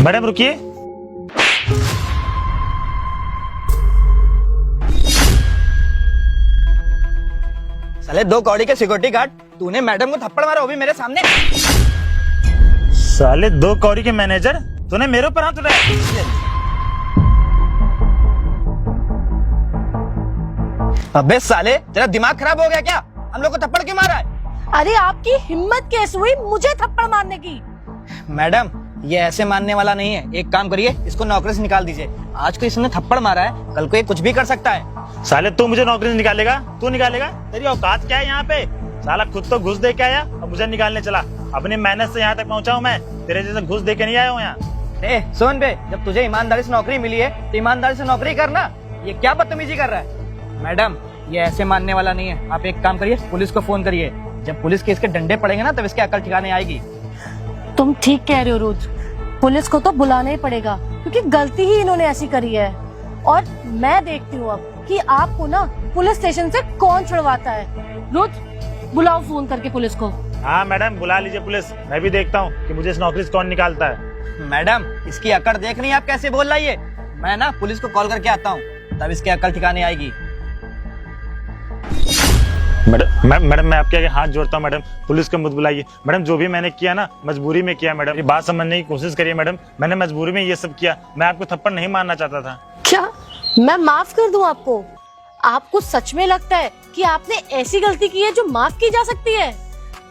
Madam रुकिए। साले 2 कौड़ी के सिक्योरिटी गार्ड, तूने मैडम को थप्पड़ मारा, वो भी मेरे सामने। साले 2 कौड़ी के मैनेजर, तूने मेरे ऊपर हाथ उठाया। अबे साले, तेरा दिमाग खराब हो गया क्या? हम लोग को थप्पड़ क्यों मारा है? अरे आपकी हिम्मत कैसे हुई मुझे थप्पड़ मारने की? मैडम, ये ऐसे मानने वाला नहीं है। एक काम करिए, इसको नौकरी से निकाल दीजिए। आज को इसने थप्पड़ मारा है, कल को ये कुछ भी कर सकता है। साले तू मुझे नौकरी से निकालेगा? तू निकालेगा? तेरी औकात क्या है यहाँ पे? साला खुद तो घुस दे के आया और मुझे निकालने चला। अपनी मेहनत से यहाँ तक पहुँचा हूँ मैं, तेरे जैसे घुस दे के नहीं आया हूँ यहाँ। सुन बे, जब तुझे ईमानदारी से नौकरी मिली है तो ईमानदारी से नौकरी करना। ये क्या बदतमीजी कर रहा है? मैडम, ये ऐसे मानने वाला नहीं है। आप एक काम करिए, पुलिस को फोन करिए। जब पुलिस के इसके डंडे पड़ेंगे ना, तब इसकी अकल ठिकाने आएगी। तुम ठीक कह रहे हो रोज, पुलिस को तो बुलाना ही पड़ेगा क्योंकि गलती ही इन्होंने ऐसी करी है। और मैं देखती हूँ अब कि आपको ना पुलिस स्टेशन से कौन छुड़वाता है। रोज बुलाओ फोन करके पुलिस को। हाँ मैडम, बुला लीजिए पुलिस। मैं भी देखता हूँ कि मुझे इस नौकरी से कौन निकालता है। मैडम, इसकी अकड़ देख रही हैं आप कैसे बोल रही है? मैं ना पुलिस को कॉल करके आता हूँ, तब इसकी अकल ठिकाने आएगी। मैडम मैं आपके आगे हाथ जोड़ता हूँ मैडम, पुलिस को मत बुलाइए। मैडम, जो भी मैंने किया ना, मजबूरी में किया मैडम। ये बात समझने की कोशिश करिए मैडम, मैंने मजबूरी में ये सब किया। मैं आपको थप्पड़ नहीं मारना चाहता था। क्या मैं माफ कर दूं आपको? आपको सच में लगता है कि आपने ऐसी गलती की है जो माफ की जा सकती है?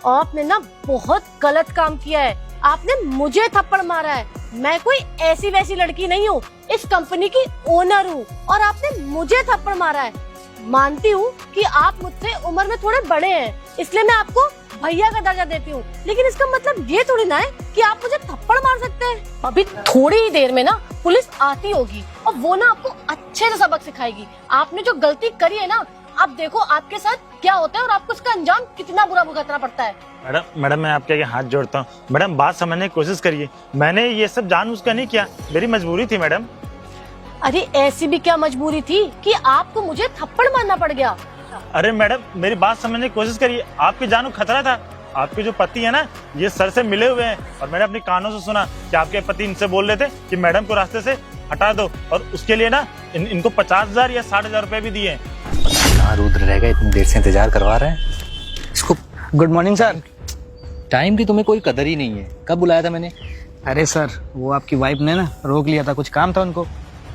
आपने ना बहुत गलत काम किया है। आपने मुझे थप्पड़ मारा है। मैं कोई ऐसी वैसी लड़की नहीं हूँ, इस कंपनी की ओनर हूँ और आपने मुझे थप्पड़ मारा है। मानती हूँ कि आप मुझसे उम्र में थोड़े बड़े हैं, इसलिए मैं आपको भैया का दर्जा देती हूँ, लेकिन इसका मतलब ये थोड़ी ना है कि आप मुझे थप्पड़ मार सकते हैं। अभी थोड़ी ही देर में ना पुलिस आती होगी और वो ना आपको अच्छे से सबक सिखाएगी। आपने जो गलती करी है ना, अब देखो आपके साथ क्या होता है और आपको इसका अंजाम कितना बुरा भुगतना पड़ता है। मैडम मैं आपके आगे हाथ जोड़ता हूँ। मैडम, बात समझने की कोशिश करिए। मैंने ये सब जानबूझकर नहीं किया, मेरी मजबूरी थी मैडम। अरे ऐसी भी क्या मजबूरी थी कि आपको मुझे थप्पड़ मारना पड़ गया? अरे मैडम, मेरी बात समझने की कोशिश करिए। आपकी जान को खतरा था। आपके जो पति है ना, ये सर से मिले हुए हैं और मैंने अपने कानों से सुना कि आपके पति इनसे बोल रहे थे कि मैडम को रास्ते से हटा दो, और उसके लिए ना इनको 50,000 या 60,000 रुपए भी दिए। कहाँ रुद्र रहेगा, इतनी देर से इंतजार करवा रहे हैं इसको। Good morning sir. टाइम की तुम्हें कोई कदर ही नहीं है। कब बुलाया था मैंने? अरे सर, वो आपकी वाइफ ने ना रोक लिया था, कुछ काम था उनको।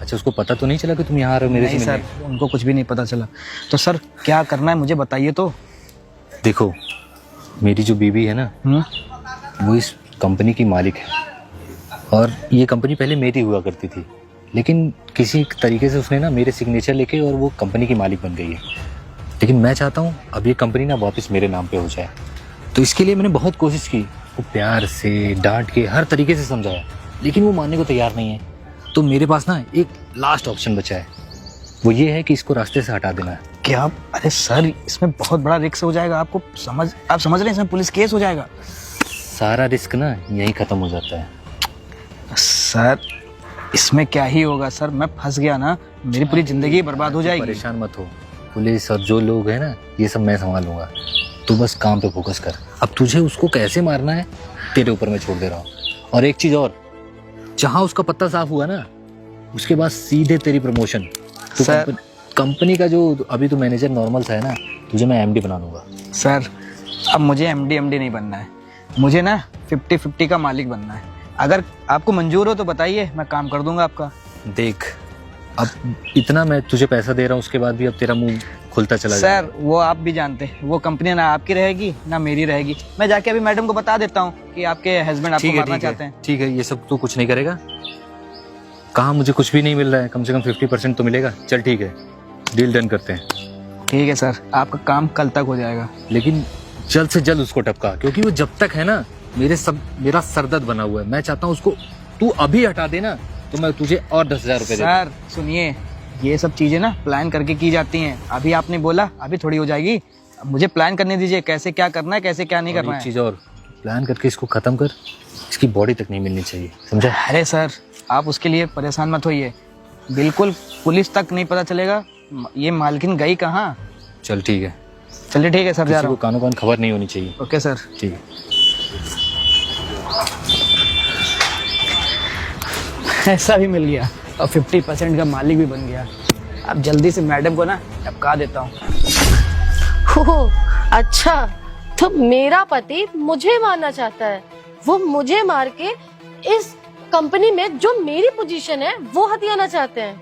अच्छा, उसको पता तो नहीं चला कि तुम यहाँ आ रहे हो मेरे से नहीं मिलने? सर, उनको कुछ भी नहीं पता चला। तो सर क्या करना है मुझे बताइए तो। देखो, मेरी जो बीवी है ना, वो इस कंपनी की मालिक है और ये कंपनी पहले मेरी हुआ करती थी, लेकिन किसी तरीके से उसने ना मेरे सिग्नेचर लेके और वो कंपनी की मालिक बन गई है। लेकिन मैं चाहता हूँ अब ये कंपनी ना वापस मेरे नाम पे हो जाए। तो इसके लिए मैंने बहुत कोशिश की, वो प्यार से डांट के हर तरीके से समझाया, लेकिन वो मानने को तैयार नहीं है। तो मेरे पास ना एक लास्ट ऑप्शन बचा है, वो ये है कि इसको रास्ते से हटा देना है। क्या? अरे सर, इसमें बहुत बड़ा रिस्क हो जाएगा। आप समझ रहे हैं, इसमें पुलिस केस हो जाएगा। सारा रिस्क ना यहीं खत्म हो जाता है। सर इसमें क्या ही होगा सर, मैं फंस गया ना, मेरी पूरी जिंदगी बर्बाद हो जाएगी। परेशान मत हो, पुलिस और जो लोग हैं ना, ये सब मैं संभालूंगा। तू बस काम पे फोकस कर। अब तुझे उसको कैसे मारना है तेरे ऊपर मैं छोड़ दे रहा हूँ। और एक चीज और, जहाँ उसका पत्ता साफ हुआ ना, उसके बाद सीधे तेरी प्रमोशन। तो सर कंपनी का जो अभी तो मैनेजर नॉर्मल सा है ना, तुझे मैं एमडी बना दूंगा। सर, अब मुझे एमडी नहीं बनना है, मुझे ना 50-50 का मालिक बनना है। अगर आपको मंजूर हो तो बताइए, मैं काम कर दूंगा आपका। देख, अब इतना मैं तुझे पैसा दे रहा हूँ, उसके बाद भी अब तेरा मुंह खुलता चला जाएगा। सर वो आप भी जानते हैं, वो कंपनी ना आपकी रहेगी ना मेरी रहेगी। मैं जाके अभी मैडम को बता देता हूँ कि आपके हस्बैंड आपको मारना चाहते हैं। ठीक है, ये सब तू कुछ नहीं करेगा। कहाँ मुझे कुछ भी नहीं मिल रहा है, कम से कम 50% तो मिलेगा। चल ठीक है, डील डन करते हैं। ठीक है सर, आपका काम कल तक हो जाएगा, लेकिन जल्द से जल्द उसको टपका, क्योंकि वो जब तक है ना मेरा सरदर्द बना हुआ है। मैं चाहता हूँ उसको तू अभी हटा देना, तो मैं तुझे और 10,000 रुपए देता हूं। सर सुनिए, ये सब चीजें ना प्लान करके की जाती हैं। अभी आपने बोला अभी थोड़ी हो जाएगी, अब मुझे प्लान करने दीजिए, कैसे क्या करना है, कैसे क्या नहीं करना है। एक चीज और, प्लान करके इसको खत्म कर, इसकी बॉडी तक नहीं मिलनी चाहिए, समझा? अरे सर, आप उसके लिए परेशान मत होइए, बिल्कुल पुलिस तक नहीं पता चलेगा ये मालकिन गई कहाँ। चल ठीक है, चलिए ठीक है सर, जा रहा हूँ। कानों कान खबर नहीं होनी चाहिए। Okay sir. ठीक है। ऐसा भी मिल गया और 50% का मालिक भी बन गया। अब जल्दी से मैडम को ना टपका देता हूँ। ओह, अच्छा, तो मेरा पति मुझे मारना चाहता है। वो मुझे मार के इस कंपनी में जो मेरी पोजीशन है वो हथियाना चाहते हैं।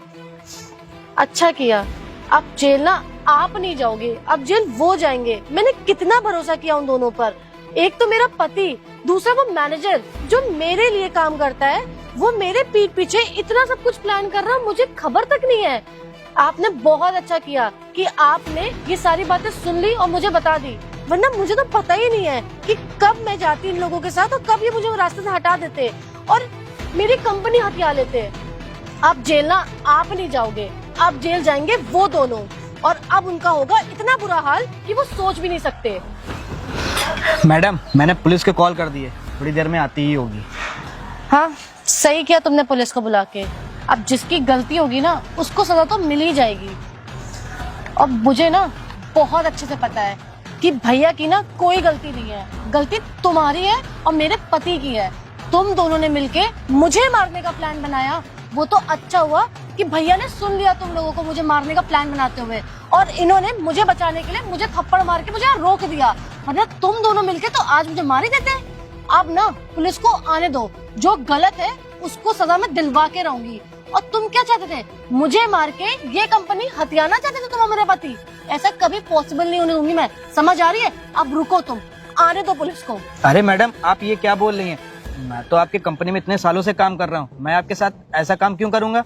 अच्छा किया, अब जेल ना आप नहीं जाओगे, अब जेल वो जाएंगे। मैंने कितना भरोसा किया उन दोनों पर। एक तो मेरा पति, दूसरा वो मैनेजर जो मेरे लिए काम करता है, वो मेरे पीठ पीछे इतना सब कुछ प्लान कर रहा, मुझे खबर तक नहीं है। आपने बहुत अच्छा किया कि आपने ये सारी बातें सुन ली और मुझे बता दी, वरना मुझे तो पता ही नहीं है कि कब मैं जाती इन लोगों के साथ और कब ये मुझे रास्ते से हटा देते और मेरी कंपनी हथिया लेते। अब जेल ना आप नहीं जाओगे, अब जेल जाएंगे वो दोनों, और अब उनका होगा इतना बुरा हाल कि वो सोच भी नहीं सकते। मैडम, मैंने पुलिस को कॉल कर दी है, थोड़ी देर में आती ही होगी। हाँ, सही किया तुमने पुलिस को बुला के। अब जिसकी गलती होगी ना उसको सजा तो मिल ही जाएगी। और मुझे ना बहुत अच्छे से पता है कि भैया की ना कोई गलती नहीं है, गलती तुम्हारी है और मेरे पति की है। तुम दोनों ने मिलके मुझे मारने का प्लान बनाया। वो तो अच्छा हुआ कि भैया ने सुन लिया तुम लोगों को मुझे मारने का प्लान बनाते हुए, और इन्होंने मुझे बचाने के लिए मुझे थप्पड़ मार के मुझे रोक दिया, वरना तुम दोनों मिलके तो आज मुझे मार ही देते। अब ना पुलिस को आने दो, जो गलत है उसको सजा मैं दिलवा के रहूंगी। और तुम क्या चाहते थे? मुझे मार के ये कंपनी हथियाना चाहते थे तुम और मेरे पति? ऐसा कभी पॉसिबल नहीं होने दूंगी मैं, समझ आ रही है? अब रुको, तुम आने दो पुलिस को। अरे मैडम, आप ये क्या बोल रही हैं? मैं तो आपकी कंपनी में इतने सालों से काम कर रहा हूँ, मैं आपके साथ ऐसा काम क्यों करूँगा?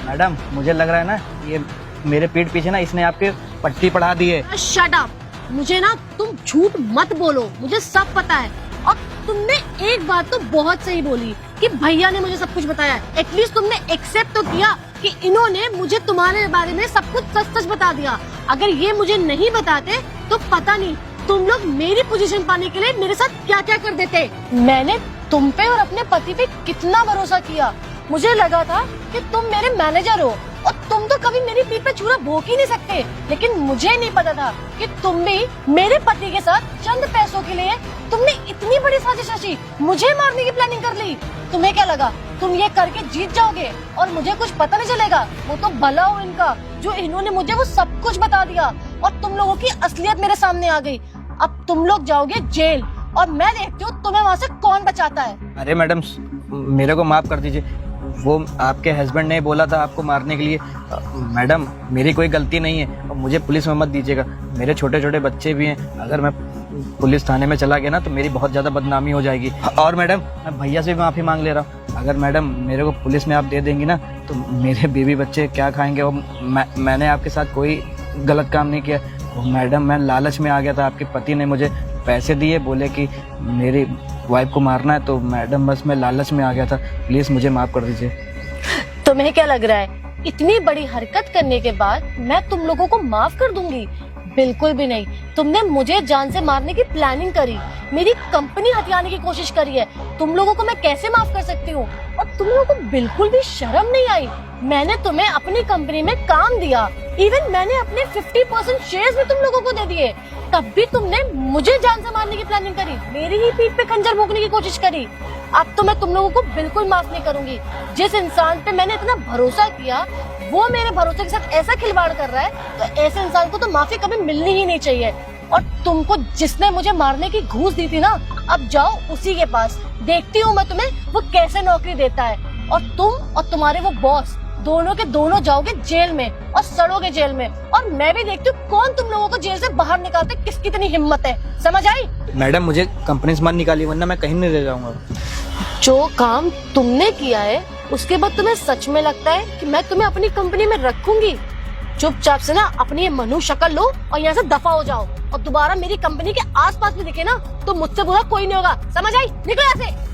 मैडम, मुझे लग रहा है ना ये मेरे पीठ पीछे ना इसने आपके पट्टी पढ़ा दी है। Shut up! मुझे ना तुम झूठ मत बोलो, मुझे सब पता है। और तुमने एक बात तो बहुत सही बोली कि भैया ने मुझे सब कुछ बताया। एटलीस्ट तुमने एक्सेप्ट तो किया कि इन्होंने मुझे तुम्हारे बारे में सब कुछ सच सच बता दिया। अगर ये मुझे नहीं बताते तो पता नहीं तुम लोग मेरी पोजीशन पाने के लिए मेरे साथ क्या क्या कर देते। मैंने तुम पे और अपने पति पे कितना भरोसा किया। मुझे लगा था कि तुम मेरे मैनेजर हो और तुम तो कभी मेरी पीठ पे छुरा भोंक ही नहीं सकते, लेकिन मुझे नहीं पता था कि तुम भी मेरे पति के साथ चंद पैसों के लिए तुमने इतनी बड़ी साजिश रची, मुझे मारने की प्लानिंग कर ली। तुम्हें क्या लगा तुम ये करके जीत जाओगे और मुझे कुछ पता नहीं चलेगा? वो तो भला हो इनका जो इन्होंने मुझे वो सब कुछ बता दिया और तुम लोगों की असलियत मेरे सामने आ गई। अब तुम लोग जाओगे जेल और मैं देखती हूँ तुम्हें वहाँ से कौन बचाता है। अरे मैडम, मेरे को माफ कर दीजिए, वो आपके हस्बैंड ने बोला था आपको मारने के लिए। मैडम, मेरी कोई गलती नहीं है, मुझे पुलिस में मत दीजिएगा। मेरे छोटे छोटे बच्चे भी हैं, अगर मैं पुलिस थाने में चला गया ना तो मेरी बहुत ज़्यादा बदनामी हो जाएगी। और मैडम, मैं भैया से भी माफ़ी मांग ले रहा हूँ। अगर मैडम मेरे को पुलिस में आप दे देंगी ना तो मेरे बीवी बच्चे क्या खाएंगे? और मैंने आपके साथ कोई गलत काम नहीं किया। मैडम, मैं लालच में आ गया था, आपके पति ने मुझे पैसे दिए, बोले कि मेरी वाइफ को मारना है, तो मैडम बस मैं लालच में आ गया था। प्लीज मुझे माफ कर दीजिए। तुम्हें क्या लग रहा है इतनी बड़ी हरकत करने के बाद मैं तुम लोगों को माफ कर दूंगी? बिल्कुल भी नहीं। तुमने मुझे जान से मारने की प्लानिंग करी, मेरी कंपनी हथियाने की कोशिश करी है। तुम लोगों को मैं कैसे माफ कर सकती हूँ? और तुम लोगों को बिल्कुल भी शर्म नहीं आई? मैंने तुम्हें अपनी कंपनी में काम दिया, इवन मैंने अपने 50% शेयर्स भी तुम लोगों को दे दिए, तब भी तुमने मुझे जान से मारने की प्लानिंग करी, मेरी ही पीठ पे खंजर भोंकने की कोशिश करी। अब तो मैं तुम लोगों को बिल्कुल माफ नहीं करूंगी। जिस इंसान पे मैंने इतना भरोसा किया वो मेरे भरोसे के साथ ऐसा खिलवाड़ कर रहा है, तो ऐसे इंसान को तो माफी कभी मिलनी ही नहीं चाहिए। और तुमको जिसने मुझे मारने की घूस दी थी ना, अब जाओ उसी के पास, देखती हूँ मैं तुम्हें वो कैसे नौकरी देता है। और तुम और तुम्हारे वो बॉस दोनों के दोनों जाओगे जेल में और सड़ोगे जेल में, और मैं भी देखती हूँ कौन तुम लोगों को जेल से बाहर निकालते, किसकी इतनी हिम्मत है। समझ आई? मैडम, मुझे कंपनी से मत निकालिए, वरना मैं कहीं नहीं रह जाऊंगा। जो काम तुमने किया है उसके बाद तुम्हें सच में लगता है कि मैं तुम्हें अपनी कंपनी में रखूंगी? चुपचाप से ना अपनी ये मनु शक्ल लो और यहाँ से दफा हो जाओ, और दोबारा मेरी कंपनी के आसपास भी दिखे ना तो मुझसे बुरा कोई नहीं होगा। समझ आई? निकलो यहाँ से।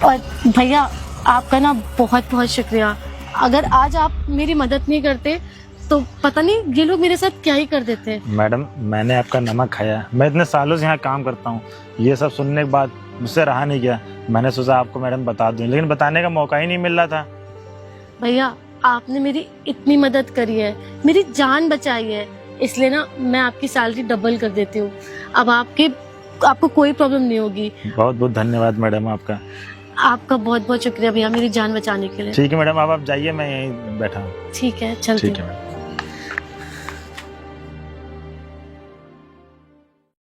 और भैया, आपका ना बहुत बहुत शुक्रिया। अगर आज आप मेरी मदद नहीं करते तो पता नहीं ये लोग मेरे साथ क्या ही कर देते। मैडम, मैंने आपका नमक खाया, मैं इतने सालों से यहाँ काम करता हूँ, ये सब सुनने के बाद मुझसे रहा नहीं गया। मैंने सोचा आपको मैडम बता दूं, लेकिन बताने का मौका ही नहीं मिल रहा था। भैया, आपने मेरी इतनी मदद करी है, मेरी जान बचाई है, इसलिए ना मैं आपकी सैलरी डबल कर देती हूँ। अब आपके आपको कोई प्रॉब्लम नहीं होगी। बहुत बहुत धन्यवाद मैडम आपका। आपका बहुत बहुत शुक्रिया भैया मेरी जान बचाने के लिए। ठीक है मैडम, अब आप जाइए, मैं यहीं बैठा हूँ। ठीक है चलते ठीक हैं। है मैडम।